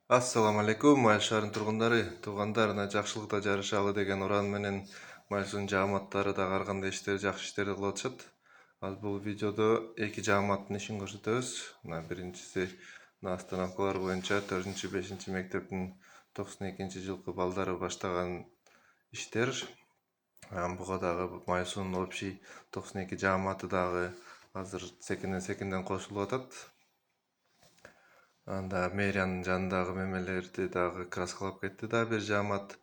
Assalamu alaikum, Майыл шаарынын тургундары. Туугандарына жакшылыкта жарышалы деген уран менен Майылсуунун жааматтары дагы ар кандай жакшы иштерди кылып атышат. Ал бул видеодо эки жааматтын ишин көрсөтөбүз. Мына биринчиси остановкалар боюнча 4-5 мектептин 92-жылкы балдары баштаган иштер. Буга дагы Майылсуунун общий 92 жааматы дагы азыр секинден кошулуп атат. Анда мэриянын жанындагы мемелерди дагы краскалап кетти да бир жаамат.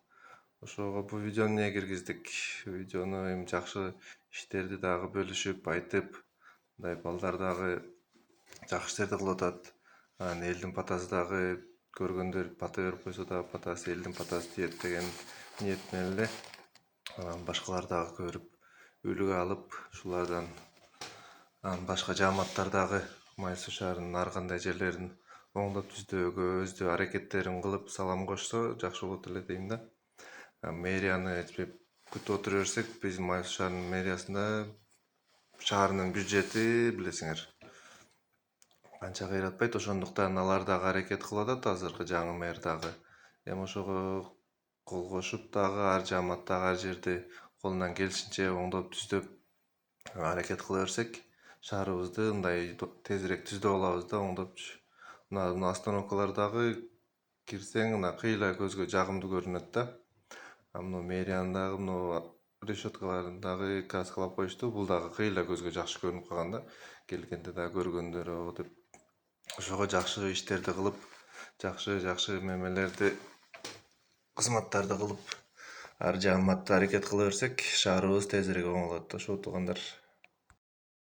Ошого бул видеону эмне киргиздик? Видеону эми жакшы иштерди дагы бөлүшүп айтып, мындай балдар дагы жакшы иштерди кылып атат. Анан элдин патасы дагы көргөндөр пата берип койсо дагы патасы элдин патасы тиет деген ниет менен эле анан башкалар дагы көрүп үлгү алып, ушулардан анан башка жааматтар дагы Майыл Суу шаарынын ар кандай жерлерин оңдоп түздөөгө өздөрү аракеттерин кылып салам кошсо жакшы болот эле дейм да. Мэрияны күтүп отура берсек, биздин Майыл Суу шаарынын мэриясында шаарынын бюджети билесиңер анча кыйратпайт, ошондуктан алар дагы аракет кылып атат, азыркы жаңы мэр дагы. Эми ошого кол кошуп дагы ар жаамат дагы ар жерде колунан келишинче оңдоп түздөп аракет кыла берсек, шаарыбызды мындай тезирээк түздөп алабыз да оңдопчу. Мына остановкалар дагы кирсең, мына кыйла көзгө жагымдуу көрүнөт да. Мына мэриянын дагы решеткаларын дагы краскалап коюшту. Бул дагы кыйла көзгө жакшы көрүнүп калган да. Келгенде дагы көргөндөр деп ошого жакшы иштерди кылып, жакшы мемелерди, кызматтарды кылып, ар жааматты аракет кыла берсек, шаарыбыз тезирээк оңолот. Ошо туугандар.